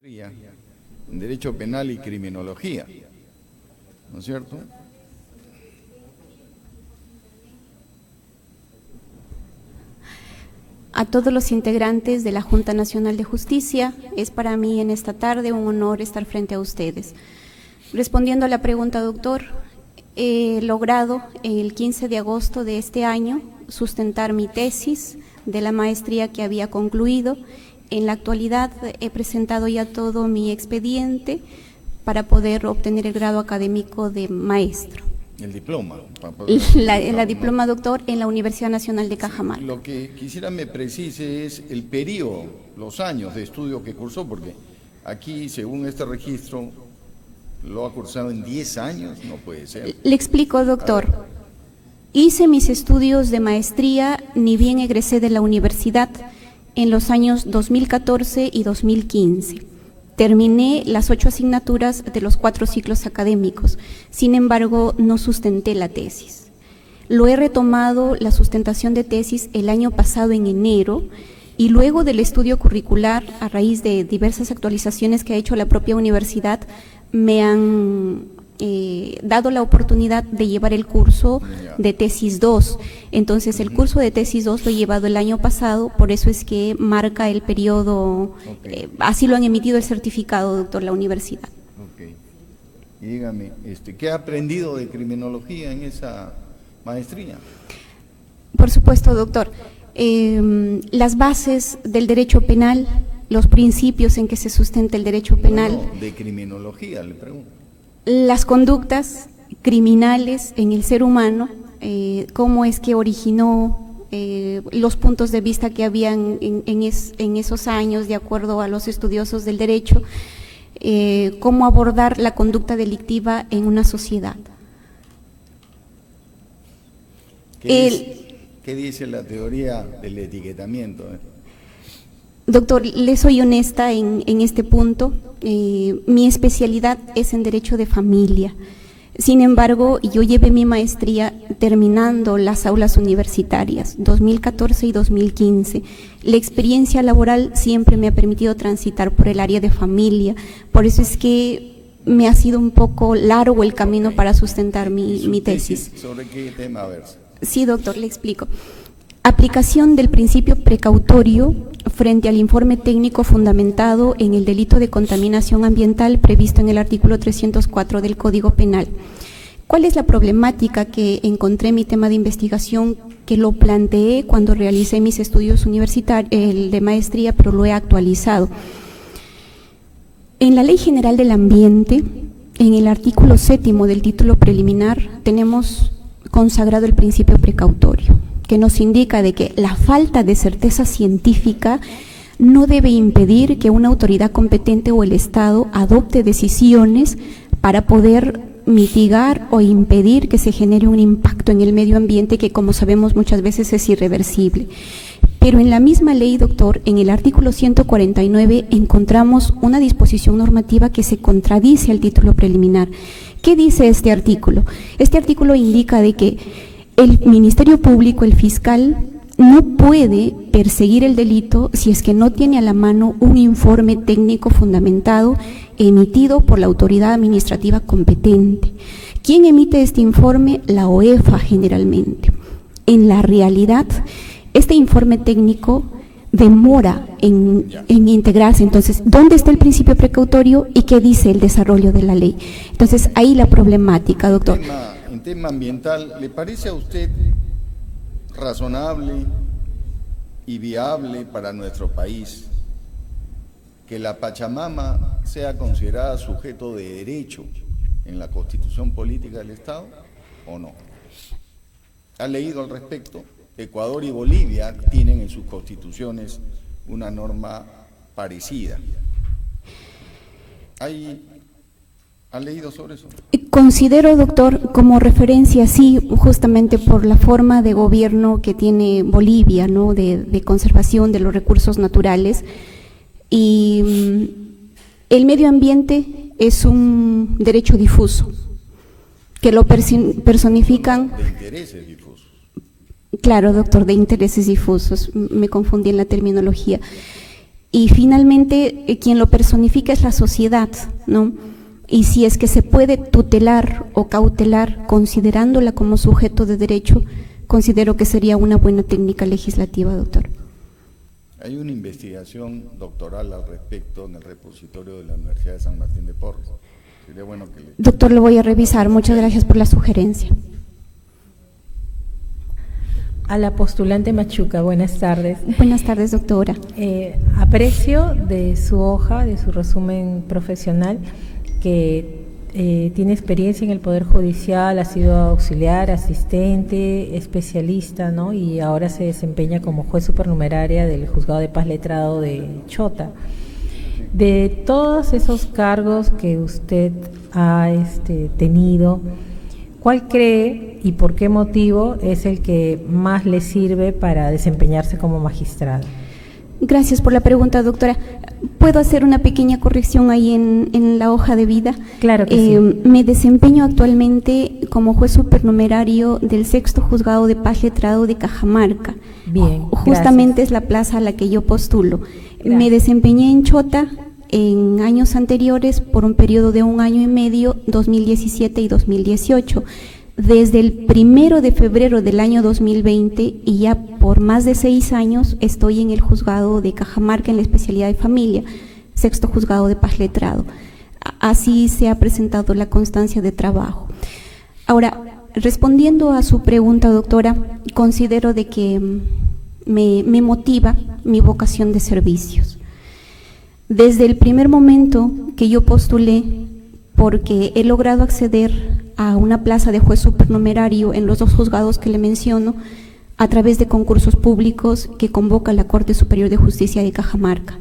en Derecho Penal y Criminología, ¿no es cierto? A todos los integrantes de la Junta Nacional de Justicia, es para mí en esta tarde un honor estar frente a ustedes. Respondiendo a la pregunta, doctor, he logrado el 15 de agosto de este año sustentar mi tesis de la maestría que había concluido. En la actualidad he presentado ya todo mi expediente para poder obtener el grado académico de maestro. El diploma. La diploma doctor en la Universidad Nacional de Cajamarca. Lo que quisiera me precise es el periodo, los años de estudio que cursó, porque aquí, según este registro, lo ha cursado en 10 años, no puede ser. Le explico, doctor. Hice mis estudios de maestría, ni bien egresé de la universidad, en los años 2014 y 2015. Terminé las 8 asignaturas de los 4 ciclos académicos, sin embargo, no sustenté la tesis. Lo he retomado, la sustentación de tesis, el año pasado en enero, y luego del estudio curricular, a raíz de diversas actualizaciones que ha hecho la propia universidad, me han dado la oportunidad de llevar el curso de tesis 2. Entonces, el curso de tesis 2 lo he llevado el año pasado, por eso es que marca el periodo, así lo han emitido el certificado, doctor, la universidad. Y dígame, ¿qué ha aprendido de criminología en esa maestría? Por supuesto, doctor. Las bases del derecho penal, los principios en que se sustenta el derecho penal. No, de criminología, le pregunto. Las conductas criminales en el ser humano, cómo es que originó los puntos de vista que habían en esos años, de acuerdo a los estudiosos del derecho, cómo abordar la conducta delictiva en una sociedad. ¿Qué dice la teoría del etiquetamiento? Doctor, le soy honesta en este punto. Mi especialidad es en Derecho de Familia. Sin embargo, yo llevé mi maestría terminando las aulas universitarias, 2014 y 2015. La experiencia laboral siempre me ha permitido transitar por el área de familia. Por eso es que me ha sido un poco largo el camino para sustentar mi tesis. ¿Sobre qué tema? A ver. Sí, doctor, le explico. Aplicación del principio precautorio frente al informe técnico fundamentado en el delito de contaminación ambiental previsto en el artículo 304 del Código Penal. ¿Cuál es la problemática que encontré en mi tema de investigación, que lo planteé cuando realicé mis estudios universitarios, el de maestría, pero lo he actualizado? En la Ley General del Ambiente, en el artículo 7º del título preliminar, tenemos consagrado el principio precautorio, que nos indica de que la falta de certeza científica no debe impedir que una autoridad competente o el Estado adopte decisiones para poder mitigar o impedir que se genere un impacto en el medio ambiente que, como sabemos, muchas veces es irreversible. Pero en la misma ley, doctor, en el artículo 149 encontramos una disposición normativa que se contradice al título preliminar. ¿Qué dice este artículo? Este artículo indica de que el Ministerio Público, el fiscal, no puede perseguir el delito si es que no tiene a la mano un informe técnico fundamentado emitido por la autoridad administrativa competente. ¿Quién emite este informe? La OEFA generalmente. En la realidad, este informe técnico demora en integrarse. Entonces, ¿dónde está el principio precautorio y qué dice el desarrollo de la ley? Entonces, ahí la problemática, doctor. En tema ambiental, ¿le parece a usted razonable y viable para nuestro país que la Pachamama sea considerada sujeto de derecho en la Constitución Política del Estado o no? ¿Ha leído al respecto? Ecuador y Bolivia tienen en sus constituciones una norma parecida. ¿Ha leído sobre eso? Considero, doctor, como referencia, sí, justamente por la forma de gobierno que tiene Bolivia, ¿no? De conservación de los recursos naturales. Y el medio ambiente es un derecho difuso, que lo personifican… De intereses difusos. Claro, doctor, de intereses difusos, me confundí en la terminología. Y finalmente, quien lo personifica es la sociedad, ¿no? Y si es que se puede tutelar o cautelar considerándola como sujeto de derecho, considero que sería una buena técnica legislativa, doctor. Hay una investigación doctoral al respecto en el repositorio de la Universidad de San Martín de Porres. Sería bueno que le... Doctor, lo voy a revisar. Muchas gracias por la sugerencia. A la postulante Machuca, buenas tardes. Buenas tardes, doctora. Aprecio de su hoja, de su resumen profesional, que tiene experiencia en el Poder Judicial, ha sido auxiliar, asistente, especialista, ¿no? Y ahora se desempeña como juez supernumeraria del Juzgado de Paz Letrado de Chota. De todos esos cargos que usted ha tenido, ¿cuál cree y por qué motivo es el que más le sirve para desempeñarse como magistrado? Gracias por la pregunta, doctora. ¿Puedo hacer una pequeña corrección ahí en la hoja de vida? Claro que sí. Me desempeño actualmente como juez supernumerario del Sexto Juzgado de Paz Letrado de Cajamarca. Bien, justamente gracias. es la plaza a la que yo postulo. Gracias. Me desempeñé en Chota en años anteriores por un periodo de 1 año y medio, 2017 y 2018. Desde el 1 de febrero del año 2020 y ya por más de 6 años estoy en el juzgado de Cajamarca en la especialidad de familia, Sexto Juzgado de Paz Letrado. Así se ha presentado la constancia de trabajo. Ahora, respondiendo a su pregunta, doctora, considero de que me motiva mi vocación de servicios. Desde el primer momento que yo postulé, porque he logrado acceder a una plaza de juez supernumerario en los 2 juzgados que le menciono, a través de concursos públicos que convoca la Corte Superior de Justicia de Cajamarca.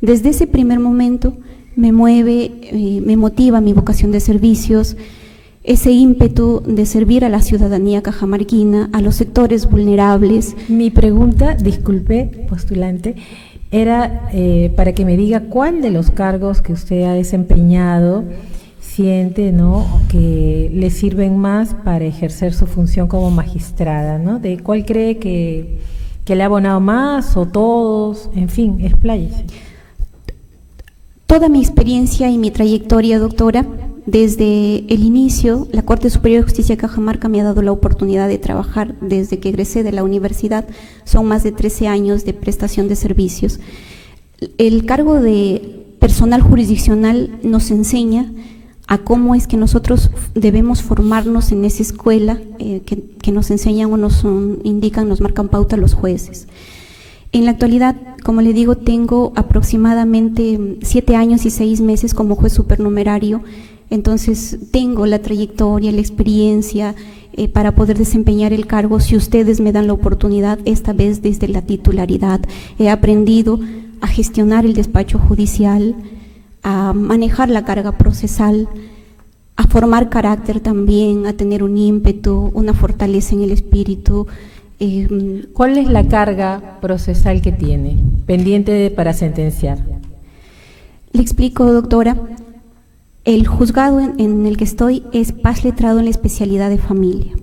Desde ese primer momento me motiva mi vocación de servicios, ese ímpetu de servir a la ciudadanía cajamarquina, a los sectores vulnerables. Mi pregunta, disculpe, postulante, era para que me diga cuál de los cargos que usted ha desempeñado siente, ¿no?, que le sirven más para ejercer su función como magistrada, ¿no? ¿De cuál cree que le ha abonado más o todos? En fin, expláyese. Toda mi experiencia y mi trayectoria, doctora, desde el inicio, la Corte Superior de Justicia de Cajamarca me ha dado la oportunidad de trabajar desde que egresé de la universidad. Son más de 13 años de prestación de servicios. El cargo de personal jurisdiccional nos enseña a cómo es que nosotros debemos formarnos en esa escuela que nos enseñan o nos indican, nos marcan pauta los jueces. En la actualidad, como le digo, tengo aproximadamente 7 años y 6 meses como juez supernumerario, entonces tengo la trayectoria, la experiencia para poder desempeñar el cargo. Si ustedes me dan la oportunidad, esta vez desde la titularidad, he aprendido a gestionar el despacho judicial, a manejar la carga procesal, a formar carácter también, a tener un ímpetu, una fortaleza en el espíritu. ¿Cuál es la carga procesal que tiene pendiente para sentenciar? Le explico, doctora. El juzgado en el que estoy es Paz Letrado en la especialidad de familia.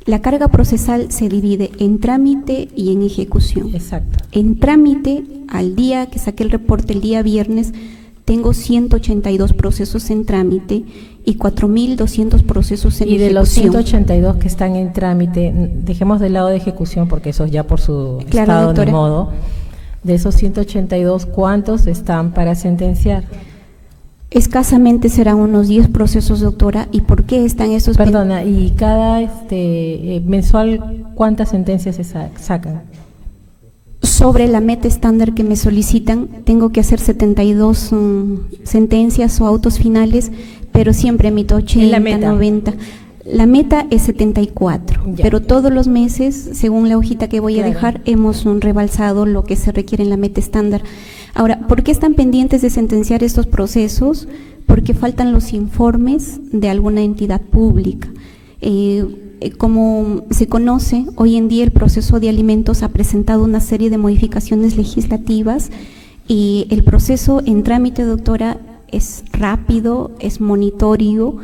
La carga procesal se divide en trámite y en ejecución. Exacto. En trámite, al día que saqué el reporte, el día viernes, tengo 182 procesos en trámite y 4.200 procesos en ejecución. Y de los 182 que están en trámite, dejemos de lado de ejecución porque eso es ya por su Claro, estado doctora. de modo. De esos 182, ¿cuántos están para sentenciar? Escasamente serán unos 10 procesos, doctora. ¿Y por qué están esos? Perdona, y cada mensual, ¿cuántas sentencias se sacan? Sobre la meta estándar que me solicitan, tengo que hacer 72 sentencias o autos finales, pero siempre emito 80, ¿En la meta? 90. La meta es 74, Ya. pero todos los meses, según la hojita que voy a Claro. dejar, hemos rebalsado lo que se requiere en la meta estándar. Ahora, ¿por qué están pendientes de sentenciar estos procesos? Porque faltan los informes de alguna entidad pública. Como se conoce, hoy en día el proceso de alimentos ha presentado una serie de modificaciones legislativas y el proceso en trámite, doctora, es rápido, es monitorio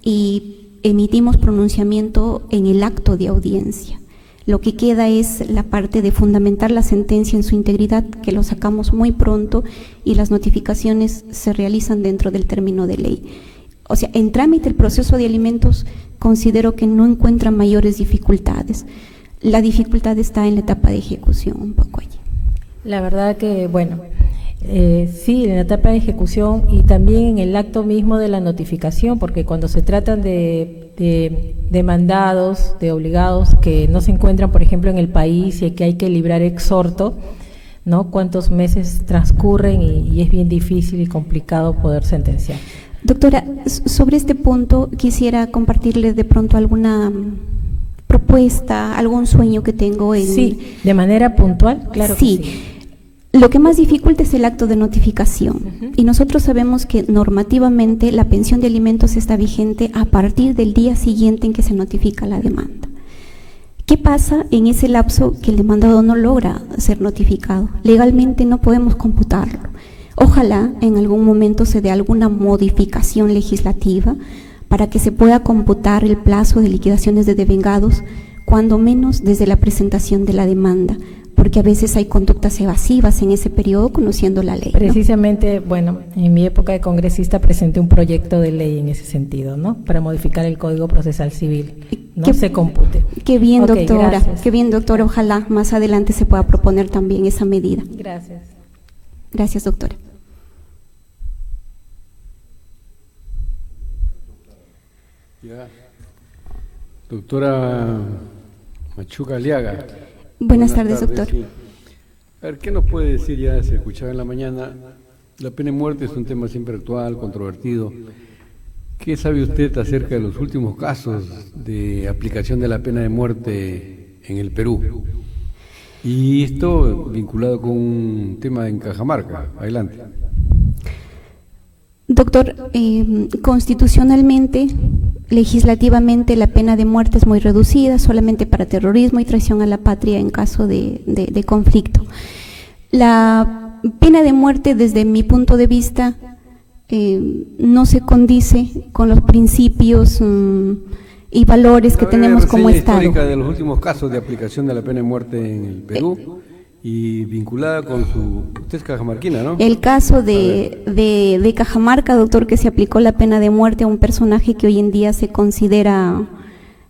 y emitimos pronunciamiento en el acto de audiencia. Lo que queda es la parte de fundamentar la sentencia en su integridad, que lo sacamos muy pronto y las notificaciones se realizan dentro del término de ley. O sea, en trámite el proceso de alimentos considero que no encuentra mayores dificultades. La dificultad está en la etapa de ejecución un poco allí. La verdad que, bueno, sí, en la etapa de ejecución y también en el acto mismo de la notificación, porque cuando se tratan de mandados, de obligados que no se encuentran, por ejemplo, en el país y que hay que librar exhorto, ¿no? Cuántos meses transcurren y es bien difícil y complicado poder sentenciar. Doctora, sobre este punto quisiera compartirles de pronto alguna propuesta, algún sueño que tengo en... Sí, de manera puntual, claro sí. que sí. Lo que más dificulta es el acto de notificación y nosotros sabemos que normativamente la pensión de alimentos está vigente a partir del día siguiente en que se notifica la demanda. ¿Qué pasa en ese lapso que el demandado no logra ser notificado? Legalmente no podemos computarlo. Ojalá en algún momento se dé alguna modificación legislativa para que se pueda computar el plazo de liquidaciones de devengados, cuando menos desde la presentación de la demanda, porque a veces hay conductas evasivas en ese periodo conociendo la ley, ¿no? Precisamente, bueno, en mi época de congresista presenté un proyecto de ley en ese sentido, ¿no? Para modificar el Código Procesal Civil, no se compute. Qué bien, Ok, doctora, gracias. qué bien, doctora. Ojalá más adelante se pueda proponer también esa medida. Gracias. Gracias, doctora. Ya. Doctora Machuca Aliaga. Buenas tardes, doctor. Sí. A ver, ¿qué nos puede decir? Ya se escuchaba en la mañana, la pena de muerte es un tema siempre actual, controvertido. ¿Qué sabe usted acerca de los últimos casos de aplicación de la pena de muerte en el Perú? Y esto vinculado con un tema en Cajamarca. Adelante. Doctor, constitucionalmente, legislativamente, la pena de muerte es muy reducida, solamente para terrorismo y traición a la patria en caso de conflicto. La pena de muerte, desde mi punto de vista, no se condice con los principios y valores que tenemos como Estado. Histórica de los últimos casos de aplicación de la pena de muerte en el Perú y vinculada con su... Usted es cajamarquina, ¿no? El caso de Cajamarca, doctor, que se aplicó la pena de muerte a un personaje que hoy en día se considera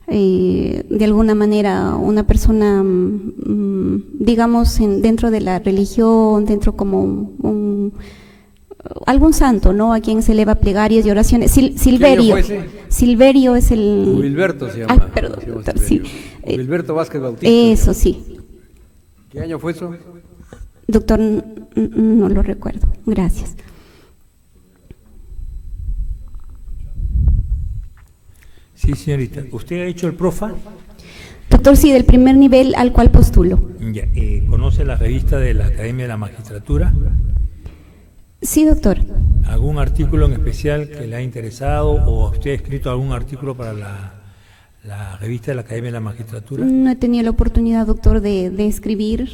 de alguna manera una persona, digamos, dentro de la religión, dentro como algún santo, ¿no? A quien se eleva plegarias y oraciones. Silverio. Silverio es el... Gilberto se llama. Ay, perdón, doctor, sí. Gilberto Vázquez Bautista. Eso, sí. ¿Qué año fue eso? Doctor, no lo recuerdo. Gracias. Sí, señorita. ¿Usted ha hecho el PROFA? Doctor, sí, del primer nivel al cual postulo. Ya, ¿conoce la revista de la Academia de la Magistratura? Sí, doctor. ¿Algún artículo en especial que le ha interesado o usted ha escrito algún artículo para la revista de la Academia de la Magistratura? No he tenido la oportunidad, doctor, de escribir.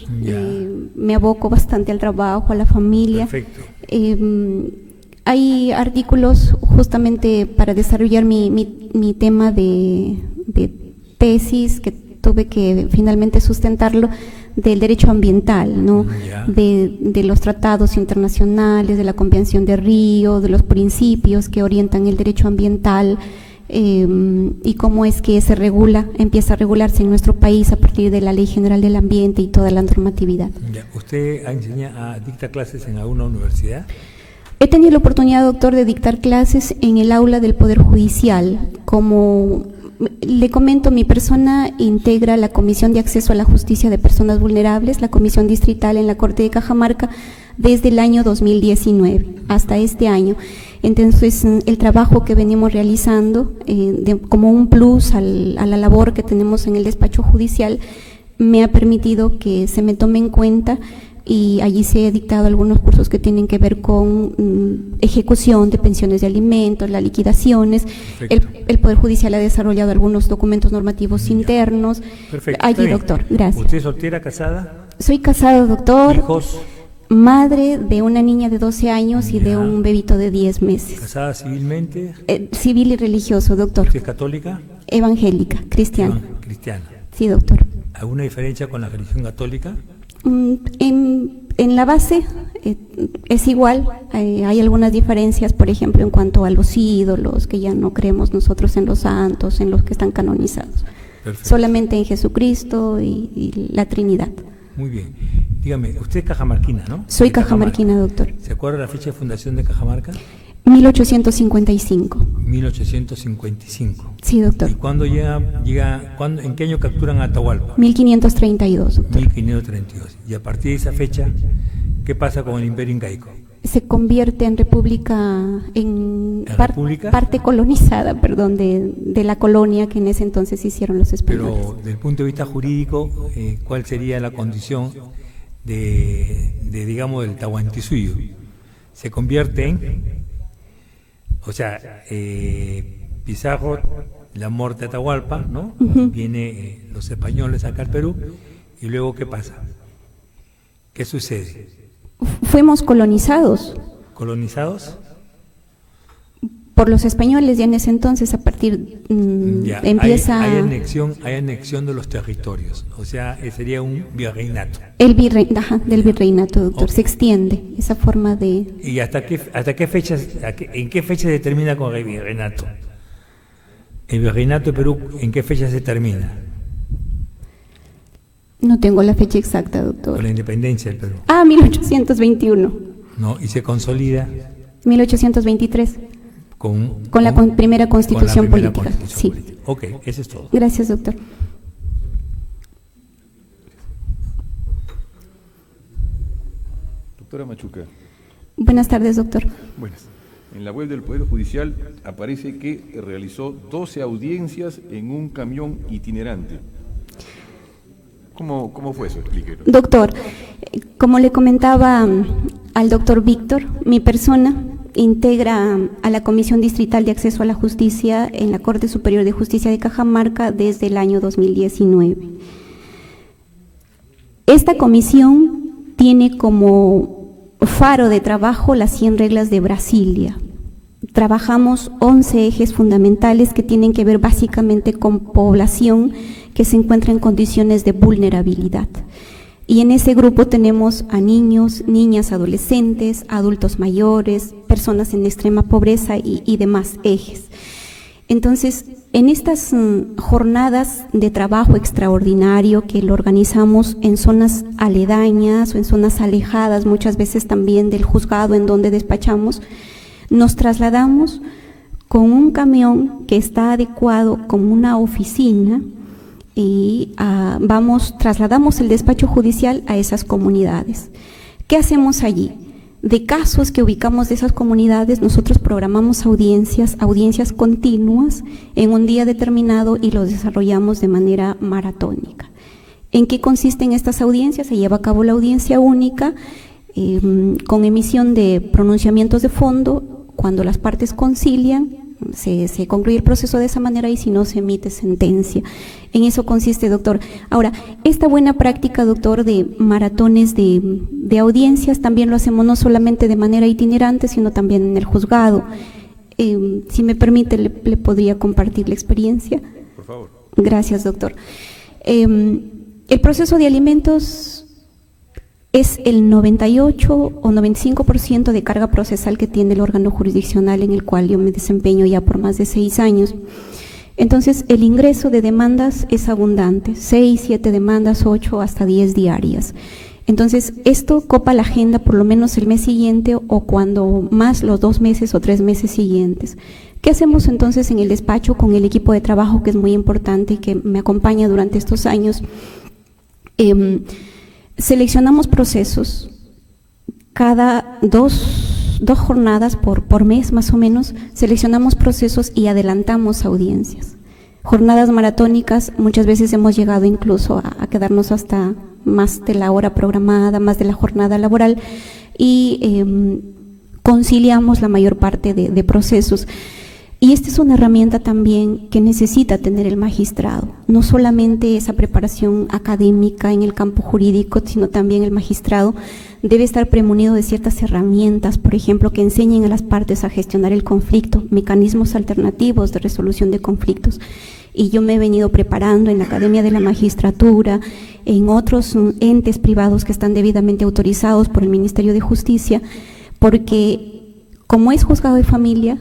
Me aboco bastante al trabajo, a la familia. Perfecto. Hay artículos justamente para desarrollar mi tema de tesis, que tuve que finalmente sustentarlo, del derecho ambiental, ¿no? De los tratados internacionales, de la Convención de Río, de los principios que orientan el derecho ambiental, y cómo es que se empieza a regularse en nuestro país a partir de la Ley General del Ambiente y toda la normatividad. Ya. ¿Usted dicta clases en alguna universidad? He tenido la oportunidad, doctor, de dictar clases en el aula del Poder Judicial. Como le comento, mi persona integra la Comisión de Acceso a la Justicia de Personas Vulnerables, la Comisión distrital en la Corte de Cajamarca, desde el año 2019 hasta este año. Entonces, el trabajo que venimos realizando como un plus a la labor que tenemos en el despacho judicial me ha permitido que se me tome en cuenta, y allí se he dictado algunos cursos que tienen que ver con ejecución de pensiones de alimentos, las liquidaciones. El Poder Judicial ha desarrollado algunos documentos normativos internos. Perfecto. Allí, doctor, gracias. ¿Usted es soltera, casada? Soy casado, doctor. ¿Hijos? Madre de una niña de 12 años y de un bebito de 10 meses. ¿Casada civilmente? Civil y religioso, doctor. ¿Usted es católica? Evangélica, cristiana. Cristiana. Sí, doctor. ¿Alguna diferencia con la religión católica? En la base es igual, hay algunas diferencias, por ejemplo, en cuanto a los ídolos, que ya no creemos nosotros en los santos, en los que están canonizados. Perfecto. Solamente en Jesucristo y la Trinidad. Muy bien. Dígame, usted es cajamarquina, ¿no? Soy De Cajamarca. cajamarquina, doctor. ¿Se acuerda la fecha de fundación de Cajamarca? 1855. 1855. Sí, doctor. ¿Y cuándo en qué año capturan a Atahualpa? 1532, doctor. 1532. Y a partir de esa fecha, ¿qué pasa con el Imperio Incaico? Se convierte en república, en república? parte colonizada, perdón, de la colonia que en ese entonces hicieron los españoles. Pero desde el punto de vista jurídico, ¿cuál sería la condición digamos, del Tahuantinsuyo? Se convierte en, o sea, Pizarro, la muerte de Atahualpa, ¿no? Viene los españoles acá al Perú, y luego ¿qué pasa? ¿Qué sucede? Fuimos colonizados ¿Colonizados? por los españoles ya en ese entonces, a partir Ya, empieza hay anexión de los territorios, o sea, sería un virreinato. el del virreinato, doctor. Ok. Se extiende esa forma de... ¿Y hasta qué fechas, en qué fecha se termina con el virreinato? El virreinato de Perú, ¿en qué fecha se termina? No tengo la fecha exacta, Con doctor. la independencia del Perú. 1821, ¿No? Y se consolida 1823, con la primera constitución con la primera política. constitución Sí. política. Ok, eso es todo. Gracias, doctor. Doctora Machuca, Buenas tardes, doctor. buenas. En la web del Poder Judicial aparece que realizó 12 audiencias en un camión itinerante. ¿Cómo fue eso? Explíquelo. Doctor, como le comentaba al doctor Víctor, mi persona integra a la Comisión Distrital de Acceso a la Justicia en la Corte Superior de Justicia de Cajamarca desde el año 2019. Esta comisión tiene como faro de trabajo las 100 reglas de Brasilia. Trabajamos 11 ejes fundamentales que tienen que ver básicamente con población que se encuentra en condiciones de vulnerabilidad. Y en ese grupo tenemos a niños, niñas, adolescentes, adultos mayores, personas en extrema pobreza y demás ejes. Entonces, en estas jornadas de trabajo extraordinario que lo organizamos en zonas aledañas o en zonas alejadas, muchas veces también del juzgado en donde despachamos, nos trasladamos con un camión que está adecuado como una oficina y trasladamos el despacho judicial a esas comunidades. ¿Qué hacemos allí? De casos que ubicamos de esas comunidades, nosotros programamos audiencias continuas en un día determinado y los desarrollamos de manera maratónica. ¿En qué consisten estas audiencias? Se lleva a cabo la audiencia única con emisión de pronunciamientos de fondo. Cuando las partes concilian, se concluye el proceso de esa manera y si no, se emite sentencia. En eso consiste, doctor. Ahora, esta buena práctica, doctor, de maratones de audiencias, también lo hacemos no solamente de manera itinerante, sino también en el juzgado. Si me permite, le podría compartir la experiencia. Por favor. Gracias, doctor. El proceso de alimentos es el 98 o 95% de carga procesal que tiene el órgano jurisdiccional en el cual yo me desempeño ya por más de 6 años. Entonces, el ingreso de demandas es abundante, 6, 7 demandas, 8, hasta 10 diarias. Entonces, esto copa la agenda por lo menos el mes siguiente o cuando más los 2 meses o 3 meses siguientes. ¿Qué hacemos entonces en el despacho con el equipo de trabajo que es muy importante y que me acompaña durante estos años? Seleccionamos procesos cada dos jornadas por mes más o menos, seleccionamos procesos y adelantamos audiencias. Jornadas maratónicas, muchas veces hemos llegado incluso a quedarnos hasta más de la hora programada, más de la jornada laboral y conciliamos la mayor parte de procesos. Y esta es una herramienta también que necesita tener el magistrado, no solamente esa preparación académica en el campo jurídico, sino también el magistrado debe estar premunido de ciertas herramientas, por ejemplo, que enseñen a las partes a gestionar el conflicto, mecanismos alternativos de resolución de conflictos. y yo me he venido preparando en la Academia de la Magistratura, en otros entes privados que están debidamente autorizados por el Ministerio de Justicia, porque como es juzgado de familia,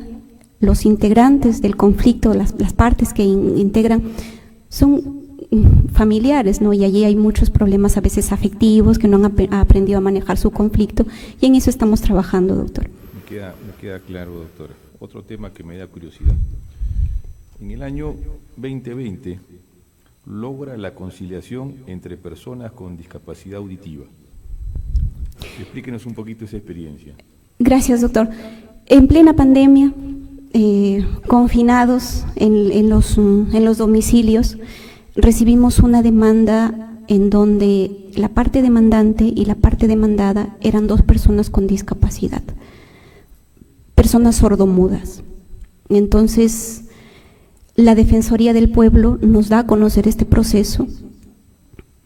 los integrantes del conflicto, las partes que integran, son familiares, ¿no? Y allí hay muchos problemas a veces afectivos que no han aprendido a manejar su conflicto, y en eso estamos trabajando, doctor. Me queda claro, doctora. Otro tema que me da curiosidad. En el año 2020 logra la conciliación entre personas con discapacidad auditiva. Explíquenos un poquito esa experiencia. Gracias, doctor. En plena pandemia, confinados en los domicilios, recibimos una demanda en donde la parte demandante y la parte demandada eran dos personas con discapacidad, personas sordomudas. Entonces, la Defensoría del Pueblo nos da a conocer este proceso.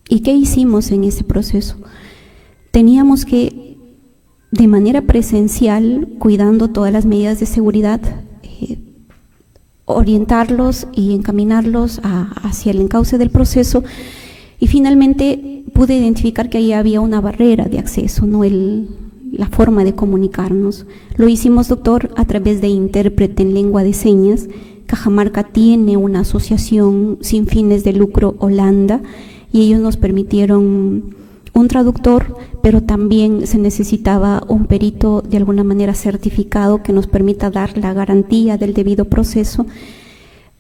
¿Y qué hicimos en ese proceso? Teníamos que, de manera presencial, cuidando todas las medidas de seguridad, orientarlos y encaminarlos hacia el encauce del proceso, y finalmente pude identificar que ahí había una barrera de acceso, no la forma de comunicarnos. Lo hicimos, doctor, a través de intérprete en lengua de señas. Cajamarca tiene una asociación sin fines de lucro, Holanda, y ellos nos permitieron un traductor, pero también se necesitaba un perito de alguna manera certificado que nos permita dar la garantía del debido proceso.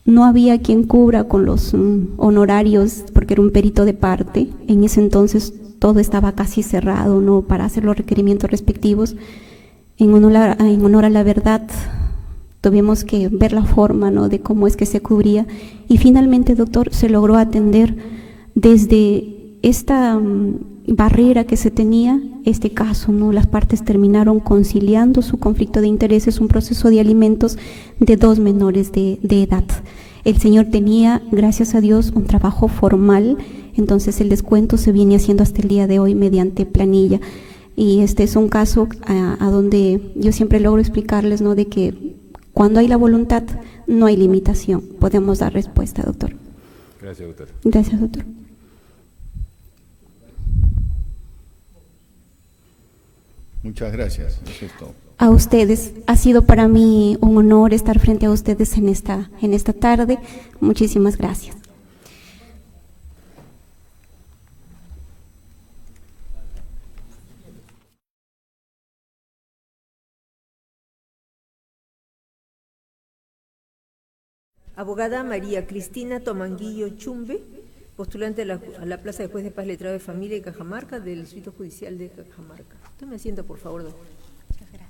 No había quien cubra con los honorarios porque era un perito de parte. En ese entonces todo estaba casi cerrado, ¿no?, para hacer los requerimientos respectivos. En honor a la verdad, tuvimos que ver la forma, ¿no?, de cómo es que se cubría, y finalmente, doctor, se logró atender desde esta barrera que se tenía este caso, ¿no? Las partes terminaron conciliando su conflicto de intereses, un proceso de alimentos de dos menores de edad. El señor tenía, gracias a Dios, un trabajo formal, entonces el descuento se viene haciendo hasta el día de hoy mediante planilla. Y este es un caso a donde yo siempre logro explicarles, ¿no?, de que cuando hay la voluntad no hay limitación. Podemos dar respuesta, doctor. Gracias, doctor. Gracias, doctor. Muchas gracias. Eso es todo. A ustedes, ha sido para mí un honor estar frente a ustedes en esta tarde. Muchísimas gracias. Abogada María Cristina Tomanguillo Chumbe, postulante a la plaza de juez de paz letrado de familia de Cajamarca, del Distrito Judicial de Cajamarca. Tome asiento, por favor, doctor. Muchas gracias.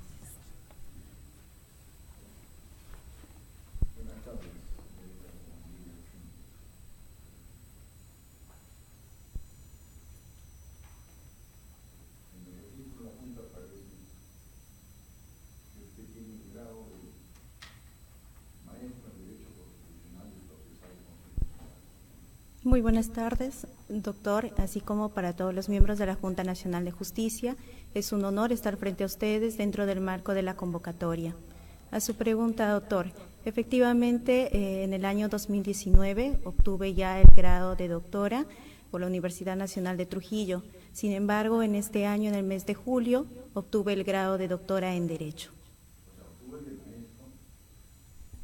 Muy buenas tardes, doctor, así como para todos los miembros de la Junta Nacional de Justicia. Es un honor estar frente a ustedes dentro del marco de la convocatoria. A su pregunta, doctor, efectivamente, en el año 2019 obtuve ya el grado de doctora por la Universidad Nacional de Trujillo. Sin embargo, en este año, en el mes de julio, obtuve el grado de doctora en Derecho.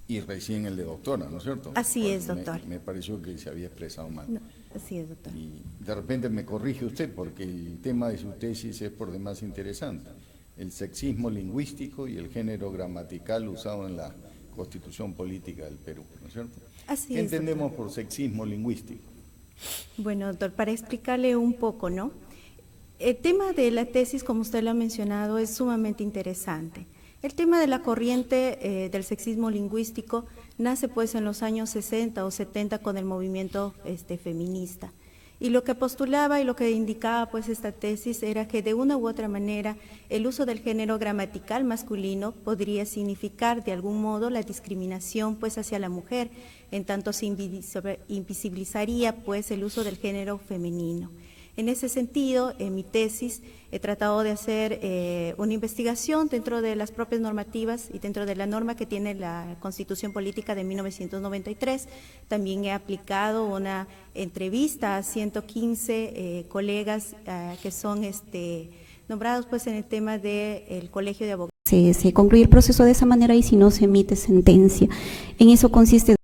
Y recién el de doctora, ¿no es cierto? Así es, doctor. Me pareció que se había expresado mal. No, así es, doctor. Y de repente me corrige usted, porque el tema de su tesis es por demás interesante. El sexismo lingüístico y el género gramatical usado en la Constitución Política del Perú, ¿no es cierto? Así ¿Qué es, entendemos por sexismo lingüístico? Bueno, doctor, para explicarle un poco, ¿no? El tema de la tesis, como usted lo ha mencionado, es sumamente interesante. El tema de la corriente del sexismo lingüístico nace pues en los años 60 o 70 con el movimiento feminista. Y lo que postulaba y lo que indicaba pues esta tesis era que de una u otra manera el uso del género gramatical masculino podría significar de algún modo la discriminación pues hacia la mujer, en tanto se invisibilizaría pues el uso del género femenino. En ese sentido, en mi tesis he tratado de hacer una investigación dentro de las propias normativas y dentro de la norma que tiene la Constitución Política de 1993. También he aplicado una entrevista a 115 colegas que son nombrados pues en el tema del Colegio de Abogados. Se concluye el proceso de esa manera y si no se emite sentencia. En eso consiste